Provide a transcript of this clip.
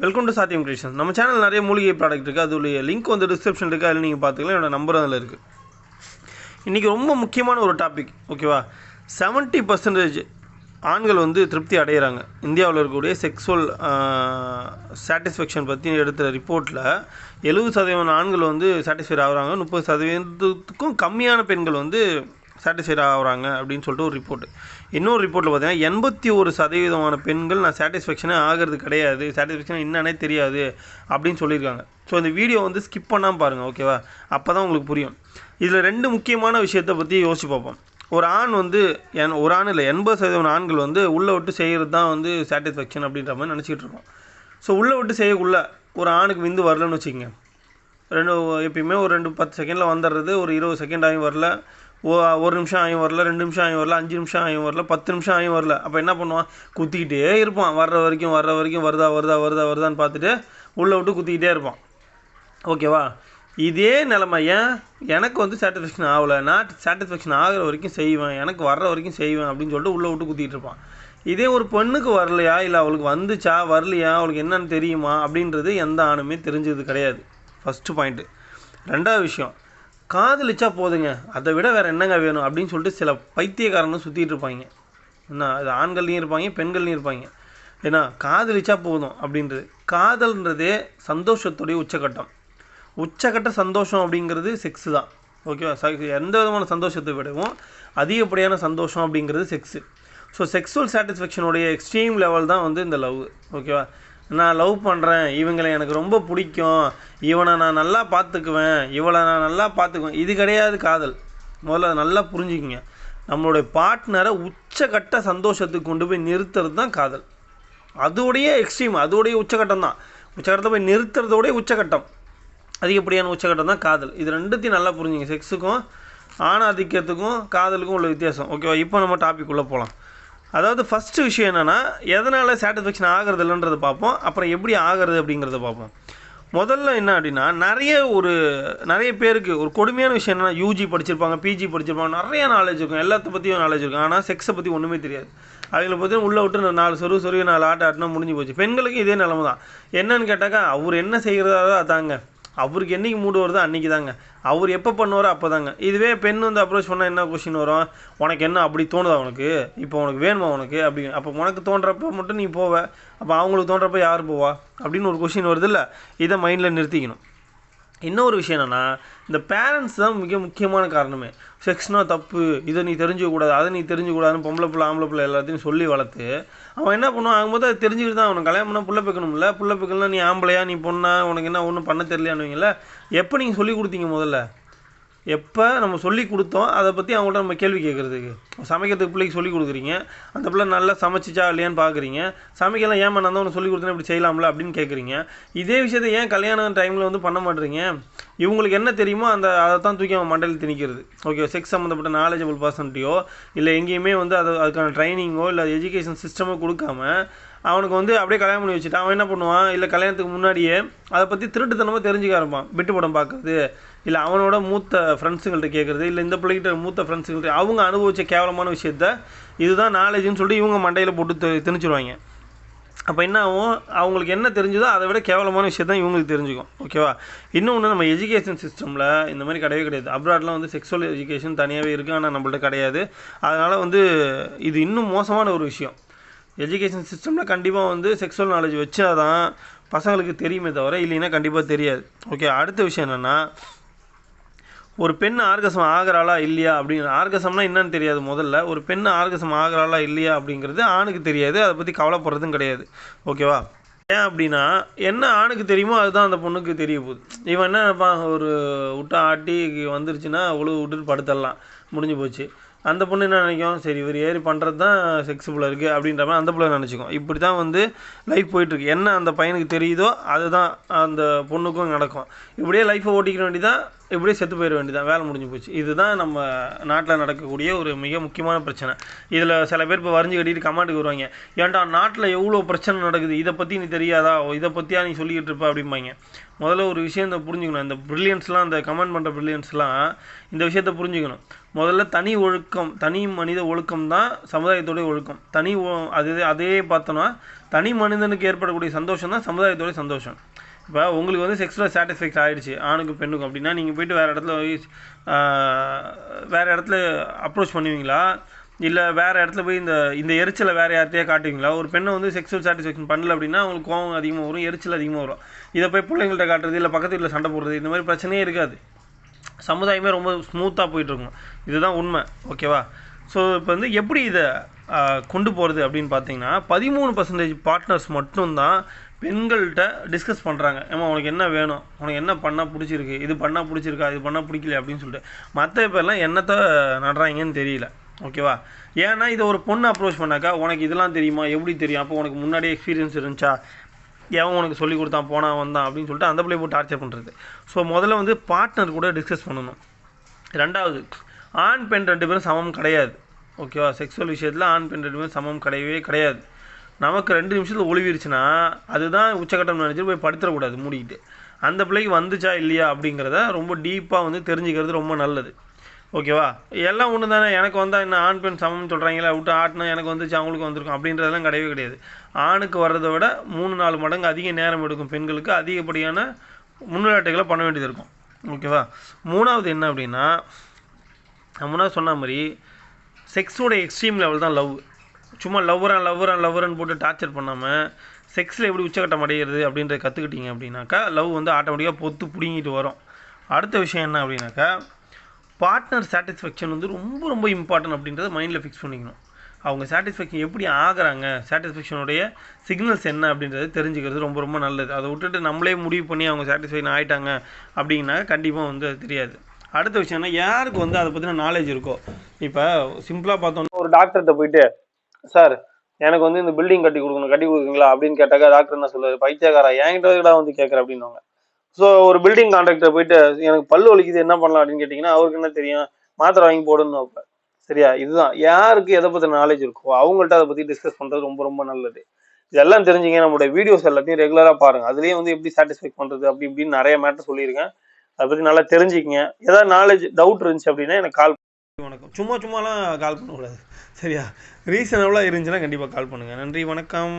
Welcome to சாத்தியம் creation. நம்ம channel நிறைய மூலிகை ப்ராடக்ட் இருக்குது. அதோடைய லிங்க் வந்து டிஸ்கிரிப்ஷன் இருக்குது. அதில் நீங்கள் பார்த்துக்கலாம். என்னோடய நம்பர் அதில் இருக்குது. இன்றைக்கி ரொம்ப முக்கியமான ஒரு டாபிக், ஓகேவா? 70% ஆண்கள் வந்து திருப்தி அடைகிறாங்க. இந்தியாவில் இருக்கக்கூடிய செக்ஸுவல் சாட்டிஸ்ஃபேக்ஷன் பற்றி எடுத்த ரிப்போர்ட்டில் 70% ஆண்கள் வந்து சாட்டிஸ்ஃபைட் ஆகுறாங்க, 30%க்கும் கம்மியான பெண்கள் வந்து சாட்டிஸ்ஃபைட் ஆகுறாங்க அப்படின்னு சொல்லிட்டு ஒரு ரிப்போர்ட். இன்னொரு ரிப்போர்ட்டில் பார்த்தீங்கன்னா 81% பெண்கள் நான் சாட்டிஸ்ஃபேக்ஷனே ஆகிறது கிடையாது, சாட்டிஸ்ஃபேக்ஷன் என்னன்னே தெரியாது அப்படின்னு சொல்லியிருக்காங்க. ஸோ இந்த வீடியோ வந்து ஸ்கிப் பண்ணாமல் பாருங்கள், ஓகேவா? அப்போ தான் உங்களுக்கு புரியும். இதில் 2 முக்கியமான விஷயத்தை பற்றி யோசிச்சு பார்ப்போம். ஒரு ஆண் வந்து ஒரு ஆண் இல்லை, 80% ஆண்கள் வந்து உள்ளே விட்டு செய்கிறது தான் வந்து சாட்டிஸ்ஃபேக்ஷன் அப்படின்ற மாதிரி நினச்சிக்கிட்டு இருக்கோம். ஸோ உள்ளே விட்டு செய்யக்குள்ள ஒரு ஆணுக்கு விந்து வரலன்னு வச்சுக்கோங்க, எப்பயுமே ஒரு 10 செகண்டில் வந்துடுறது, ஒரு 20 செகண்ட் ஆகியும் வரல, 1 நிமிஷம் ஆகியும் வரல, 2 நிமிஷம் ஆகியும் வரல, 5 நிமிஷம் ஆகியும் வரல, 10 நிமிஷம் ஆகியும் வரல. அப்போ என்ன பண்ணுவான்? குத்திக்கிட்டே இருப்பான். வர்ற வரைக்கும் வருதான்னு பார்த்துட்டு உள்ளே விட்டு குத்திக்கிட்டே இருப்பான், ஓகேவா? இதே நிலமை எனக்கு வந்து சாட்டிஸ்ஃபேக்ஷன் ஆகலை, நான் சாட்டிஸ்ஃபேக்ஷன் ஆகிற வரைக்கும் செய்வேன், எனக்கு வர்ற வரைக்கும் செய்வேன் அப்படின்னு சொல்லிட்டு உள்ளே விட்டு குத்திக்கிட்டு இருப்பான். இதே ஒரு பெண்ணுக்கு வரலையா, இல்லை அவளுக்கு வந்துச்சா வரலையா, அவளுக்கு என்னன்னு தெரியுமா அப்படின்றது எந்த ஆணுமே தெரிஞ்சது கிடையாது. First point. 2வது விஷயம், காதலிச்சா போதுங்க, அதை விட வேறு என்னங்க வேணும் அப்படின்னு சொல்லிட்டு சில பைத்தியக்காரனும் சுற்றிட்டு இருப்பாங்க. என்ன, அது ஆண்கள்லையும் இருப்பாங்க, பெண்கள்லையும் இருப்பாங்க. ஏன்னா காதலிச்சா போதும் அப்படின்றது. காதல்ன்றதே சந்தோஷத்துடைய உச்சக்கட்ட சந்தோஷம் அப்படிங்கிறது செக்ஸு தான், ஓகேவா? எந்த விதமான சந்தோஷத்தை விடவும் அதிகப்படியான சந்தோஷம் அப்படிங்கிறது செக்ஸு. ஸோ செக்ஸுவல் சாட்டிஸ்ஃபேக்ஷனுடைய எக்ஸ்ட்ரீம் லெவல் தான் வந்து இந்த லவ், ஓகேவா? நான் லவ் பண்ணுறேன், இவங்களை எனக்கு ரொம்ப பிடிக்கும், இவனை நான் நல்லா பார்த்துக்குவேன், இவளை நான் நல்லா பார்த்துக்குவேன், இது கிடையாது காதல். முதல்ல அதை நல்லா புரிஞ்சுக்கிங்க. நம்மளுடைய பார்ட்னரை உச்சக்கட்ட சந்தோஷத்துக்கு கொண்டு போய் நிறுத்துறது தான் காதல். அதோடைய எக்ஸ்ட்ரீம், அதோடைய உச்சக்கட்டம் தான். உச்சக்கட்டத்தை போய் நிறுத்துறதோடைய உச்சக்கட்டம், அதிகப்படியான உச்சக்கட்டம் தான் காதல். இது 2த்தையும் நல்லா புரிஞ்சுங்க. செக்ஸுக்கும் ஆணாதிக்கத்துக்கும் காதலுக்கும் உள்ள வித்தியாசம், ஓகேவா? இப்போ நம்ம டாபிக் உள்ளே போகலாம். அதாவது ஃபஸ்ட்டு விஷயம் என்னென்னா, எதனால் சாட்டிஸ்ஃபேக்ஷன் ஆகிறது இல்லைன்றதை பார்ப்போம். அப்புறம் எப்படி ஆகிறது அப்படிங்கிறத பார்ப்போம். முதல்ல என்ன அப்படின்னா, நிறைய பேருக்கு ஒரு கொடுமையான விஷயம் என்னென்னா, யூஜி படிச்சிருப்பாங்க, பிஜி படிச்சிருப்பாங்க, நிறைய நாலேஜ் இருக்கும், எல்லாத்த பற்றியும் நாலேஜ் இருக்கும், ஆனால் செக்ஸை பற்றி ஒன்றுமே தெரியாது. அவங்கள பற்றி உள்ளே விட்டு 4 சொருவி 4 ஆட்டினா முடிஞ்சு போச்சு. பெண்களுக்கு இதே நிலமை தான். என்னன்னு கேட்டாக்கா, அவர் என்ன செய்கிறதா அதாங்க, அவருக்கு என்றைக்கு மூடு வருதோ அன்றைக்கி தாங்க, அவர் எப்போ பண்ணுவாரோ அப்போ தாங்க. இதுவே பெண் வந்து அப்ரோச் பண்ணால் என்ன கொஷின் வரும்? உனக்கு என்ன அப்படி தோணுதா, உனக்கு இப்போ உனக்கு வேணுமா உனக்கு அப்படி? அப்போ உனக்கு தோன்றப்போ மட்டும் நீ போவ, அப்போ அவங்களுக்கு தோன்றப்போ யார் போவா அப்படின்னு ஒரு கொஷின் வருது இல்லை? இதை மைண்டில் நிறுத்திக்கணும். இன்னொரு விஷயம் என்னென்னா, இந்த பேரண்ட்ஸ் தான் மிக முக்கியமான காரணமே. செக்ஸ்னால் தப்பு, இதை நீ தெரிஞ்சுக்கூடாது, அதை நீ தெரிஞ்சுக்கூடாதுன்னு பொம்பளை பிள்ளை ஆம்பளை பிள்ளை எல்லாத்தையும் சொல்லி வளர்த்து அவன் என்ன பண்ணுவான்? ஆகும்போது அதை தெரிஞ்சுக்கிட்டு தான் அவனுக்கு கல்யாணம் பண்ணால் புள்ள வைக்கணும்ல. புள்ள வைக்கலாம், நீ ஆம்பளையா, நீ பொண்ணா, உனக்கு என்ன ஒன்றும் பண்ண தெரியலையானுவீங்கள. எப்போ நீங்கள் சொல்லி கொடுத்தீங்க? முதல்ல எப்போ நம்ம சொல்லி கொடுத்தோம் அதை பற்றி அவங்கள்ட்ட நம்ம கேள்வி கேட்குறதுக்கு. சமைக்கிறதுக்கு பிள்ளைக்கு சொல்லி கொடுக்குறீங்க, அந்த பிள்ளை நல்லா சமைச்சிச்சா இல்லையான்னு பார்க்குறீங்க. சமைக்கலாம், ஏன் நான் தான் உனக்கு சொல்லி கொடுத்தேன், இப்படி செய்யலாம்ல அப்படின்னு கேட்குறீங்க. இதே விஷயத்தை ஏன் கல்யாணம் டைமில் வந்து பண்ண மாட்டேறீங்க? இவங்களுக்கு என்ன தெரியுமோ அதை தான் தூக்கி அவன் மண்டையில் திணிக்கிறது, ஓகே? செக்ஸ் சம்மந்தப்பட்ட நாலேஜபிள் பர்சன்ட்டையோ இல்லை எங்கேயுமே வந்து அதுக்கான ட்ரைனிங்கோ இல்லை எஜுகேஷன் சிஸ்டமோ கொடுக்காம அவனுக்கு வந்து அப்படியே கல்யாணம் பண்ணி வச்சுட்டு அவன் என்ன பண்ணுவான்? இல்லை கல்யாணத்துக்கு முன்னாடியே அதை பற்றி திருட்டுத்தனமாக தெரிஞ்சுக்க ஆரம்பிப்பான். விட்டு படம் பார்க்குறது, இல்லை அவனோட மூத்த ஃப்ரெண்ட்ஸுங்கள்ட்ட கேட்குறது, இல்லை இந்த பிள்ளைகிட்ட மூத்த ஃப்ரெண்ட்ஸுங்கள்ட்ட அவங்க அனுபவித்த கேவலமான விஷயத்த இதுதான் நாலேஜுன்னு சொல்லிட்டு இவங்க மண்டையில் போட்டு திணிச்சிருவாங்க. அப்போ என்ன ஆகும்? அவங்களுக்கு என்ன தெரிஞ்சதோ அதை விட கேவலமான விஷயத்தான் இவங்களுக்கு தெரிஞ்சுக்கும், ஓகேவா? இன்னொன்று, நம்ம எஜுகேஷன் சிஸ்டமில் இந்த மாதிரி கிடையவே கிடையாது. அப்ராட்லாம் வந்து செக்ஸுவல் எஜுகேஷன் தனியாகவே இருக்குது, ஆனால் நம்மள்ட்ட கிடையாது. அதனால் வந்து இது இன்னும் மோசமான ஒரு விஷயம். எஜுகேஷன் சிஸ்டமில் கண்டிப்பாக வந்து செக்ஸுவல் நாலேஜ் வச்சா தான் பசங்களுக்கு தெரியுமே தவிர இல்லைன்னா கண்டிப்பாக தெரியாது, ஓகே? அடுத்த விஷயம் என்னென்னா, ஒரு பெண் ஆர்கசம் ஆகிறாளா இல்லையா அப்படிங்கிற, ஆர்கசம்னா என்னன்னு தெரியாது. முதல்ல ஒரு பெண் ஆர்கசம் ஆகிறாளா இல்லையா அப்படிங்கிறது ஆணுக்கு தெரியாது, அதை பற்றி கவலைப்படுறதும் கிடையாது, ஓகேவா? ஏன் அப்படின்னா, என்ன ஆணுக்கு தெரியுமோ அதுதான் அந்த பொண்ணுக்கு தெரிய போகுது. இவன் என்ன நினைப்பான்? ஒரு விட்டா ஆட்டி வந்துருச்சுன்னா விட்டுட்டு படுத்தரலாம், முடிஞ்சு போச்சு. அந்த பொண்ணு என்ன நினைக்கும்? சரி, இவர் ஏறி பண்ணுறது தான் செக்ஸுபுளாக இருக்குது அப்படின்ற மாதிரி அந்த பிள்ளை நினச்சிக்கும். இப்படி தான் வந்து லைஃப் போயிட்டுருக்கு. என்ன அந்த பையனுக்கு தெரியுதோ அதுதான் அந்த பொண்ணுக்கும் நடக்கும். இப்படியே லைஃப்பை ஓட்டிக்க வேண்டியதான். இப்படியே செத்து போயிட வேண்டியதான், வேலை முடிஞ்சு போச்சு. இதுதான் நம்ம நாட்டில் நடக்கக்கூடிய ஒரு மிக முக்கியமான பிரச்சனை. இதில் சில பேர் இப்போ வரைஞ்சி கட்டிட்டு கமெண்ட்டுக்கு வருவாங்க, ஏன்டா நாட்டில் எவ்வளோ பிரச்சனை நடக்குது, இதை பற்றி நீ தெரியாதா, இதை பற்றியா நீ சொல்லிக்கிட்டு இருப்ப அப்படிம்பாங்க. முதல்ல ஒரு விஷயத்தை புரிஞ்சுக்கணும். இந்த ப்ரில்லியன்ஸ்லாம், இந்த கமெண்ட் பண்ணுற ப்ரில்லியன்ஸ்லாம் இந்த விஷயத்தை புரிஞ்சுக்கணும். முதல்ல தனி ஒழுக்கம், தனி மனித ஒழுக்கம் தான் சமுதாயத்தோடைய ஒழுக்கம். அதே பார்த்தோன்னா தனி மனிதனுக்கு ஏற்படக்கூடிய சந்தோஷம் தான் சமுதாயத்தோடைய சந்தோஷம். இப்போ உங்களுக்கு வந்து செக்ஸுவல் சாட்டிஸ்ஃபேக்ட் ஆகிடுச்சு ஆணுக்கு பெண்ணுக்கும் அப்படின்னா, நீங்கள் போய்ட்டு வேறு இடத்துல அப்ரோச் பண்ணுவீங்களா, இல்லை வேறு இடத்துல போய் இந்த எரிச்சலை வேறு யார்கிட்டையே காட்டுவீங்களா? ஒரு பெண்ணை வந்து செக்ஸுவல் சாட்டிஸ்ஃபேக்ஷன் பண்ணல அப்படின்னா அவங்களுக்கு கோவம் அதிகமாக வரும், எரிச்சல் அதிகமாக வரும். இதை போய் பிள்ளைங்கள்ட்ட காட்டுறது, இல்லை பக்கத்து வீட்டில் சண்டை போடுறது, இந்த மாதிரி பிரச்சனையே இருக்காது. சமுதாயமே ரொம்ப ஸ்மூத்தாக போயிட்டுருக்கும். இதுதான் உண்மை. ஓகேவா? ஸோ இப்போ வந்து எப்படி இதை கொண்டு போகிறது அப்படின்னு பார்த்தீங்கன்னா, 13% பார்ட்னர்ஸ் மட்டும்தான் பெண்கள்கிட்ட டிஸ்கஸ் பண்ணுறாங்க. ஏமா உனக்கு என்ன வேணும், உனக்கு என்ன பண்ணால் பிடிச்சிருக்கு, இது பண்ணால் பிடிச்சிருக்கா, இது பண்ணால் பிடிக்கல அப்படின்னு சொல்லிட்டு மற்ற பேர்லாம் என்னத்தை நடுறாங்கன்னு தெரியல. ஓகேவா? ஏன்னா இதை ஒரு பொண்ணு அப்ரோச் பண்ணாக்கா, உனக்கு இதெல்லாம் தெரியுமா, எப்படி தெரியும், அப்போ உனக்கு முன்னாடியே எக்ஸ்பீரியன்ஸ் இருந்துச்சா, எவன் உனக்கு சொல்லி கொடுத்தான், போனால் வந்தான் அப்படின்னு சொல்லிட்டு அந்த பிள்ளை போட்டு டார்ச்சர் பண்ணுறது. ஸோ முதல்ல வந்து பார்ட்னர் கூட டிஸ்கஸ் பண்ணணும். ரெண்டாவது, ஆண் பெண் 2 பேரும் சமம் கிடையாது. ஓகேவா? செக்ஸுவல் விஷயத்தில் ஆண் பெண் 2 பேரும் சமம் கிடையவே கிடையாது. நமக்கு 2 நிமிஷத்தில் ஒளிவிருச்சுன்னா அதுதான் உச்சக்கட்டம் நினச்சிட்டு போய் படுத்துடக்கூடாது மூடிக்கிட்டு. அந்த பிள்ளைக்கு வந்துச்சா இல்லையா அப்படிங்கிறத ரொம்ப டீப்பாக வந்து தெரிஞ்சுக்கிறது ரொம்ப நல்லது. ஓகேவா? எல்லாம் ஒன்று தானே, எனக்கு வந்தால் என்ன ஆண் பெண் சமம் சொல்கிறாங்களா, விட்டு ஆட்டினா எனக்கு வந்துச்சு அவங்களுக்கு வந்திருக்கும் அப்படின்றதெல்லாம் கிடையவே கிடையாது. ஆணுக்கு வர்றதை விட 3-4 மடங்கு அதிக நேரம் எடுக்கும் பெண்களுக்கு, அதிகப்படியான முன்னிலைகளை பண்ண வேண்டியது இருக்கும். ஓகேவா? மூணாவது என்ன அப்படின்னா, நான் முன்னாடி சொன்ன மாதிரி செக்ஸோட எக்ஸ்ட்ரீம் லெவல் தான் லவ். சும்மா லவ்வரன் போட்டு டார்ச்சர் பண்ணாமல் செக்ஸில் எப்படி உச்சக்கட்டம் அடைகிறது அப்படின்றத கற்றுக்கிட்டீங்க அப்படின்னாக்கா லவ் வந்து ஆட்டோமேட்டிக்காக பொத்து பிடிங்கிட்டு வரும். அடுத்த விஷயம் என்ன அப்படின்னாக்கா, பார்ட்னர் சாட்டிஸ்ஃபேக்ஷன் வந்து ரொம்ப ரொம்ப இம்பார்ட்டன்ட் அப்படின்றத மைண்டில் ஃபிக்ஸ் பண்ணிக்கணும். அவங்க சாட்டிஸ்ஃபேக்ஷன் எப்படி ஆகுறாங்க, சாட்டிஸ்ஃபேக்ஷனுடைய சிக்னல்ஸ் என்ன அப்படின்றத தெரிஞ்சுக்கிறது ரொம்ப ரொம்ப நல்லது. அதை விட்டுட்டு நம்மளே முடிவு பண்ணி அவங்க சாட்டிஸ்ஃபேக்ஷன் ஆகிட்டாங்க அப்படின்னா கண்டிப்பாக வந்து அது தெரியாது. அடுத்த விஷயம்னா, யாருக்கு வந்து அதை பற்றின நாலேஜ் இருக்கோ, இப்போ சிம்பிளாக பார்த்தோம்னா ஒரு டாக்டர்கிட்ட போயிட்டு, சார் எனக்கு வந்து இந்த பில்டிங் கட்டி கொடுக்குறீங்களா அப்படின்னு கேட்டாக்கா டாக்டர் என்ன சொல்லுவார், பைத்தியக்காரா என்கிட்ட வந்து கேட்குற அப்படின்வாங்க. ஸோ ஒரு பில்டிங் கான்ட்ராக்டர் போயிட்டு எனக்கு பல்லு வலிக்குது என்ன பண்ணலாம் அப்படின்னு கேட்டிங்கன்னா அவருக்கு என்ன தெரியும், மாத்திரை வாங்கி போடணும்னு வைப்பேன். சரியா? இதுதான் யாருக்கு எதை பற்றின நாலேஜ் இருக்கோ அவங்கள்ட்ட அதை பற்றி டிஸ்கஸ் பண்ணுறது ரொம்ப ரொம்ப நல்லது. இதெல்லாம் தெரிஞ்சுங்க. நம்மளுடைய வீடியோஸ் எல்லாத்தையும் ரெகுலராக பாருங்கள். அதுலேயே வந்து எப்படி சாட்டிஸ்ஃபை பண்ணுறது அப்படி இப்படின்னு நிறைய மேட்டர் சொல்லியிருக்கேன். அதை பற்றி நல்லா தெரிஞ்சுக்கிங்க. ஏதாவது நாலேஜ் டவுட் இருந்துச்சு அப்படின்னா எனக்கு கால் வணக்கம். சும்மாலாம் கால் பண்ணக்கூடாது. சரியா? ரீசனபுளாக இருந்துச்சுன்னா கண்டிப்பாக கால் பண்ணுங்கள். நன்றி, வணக்கம்.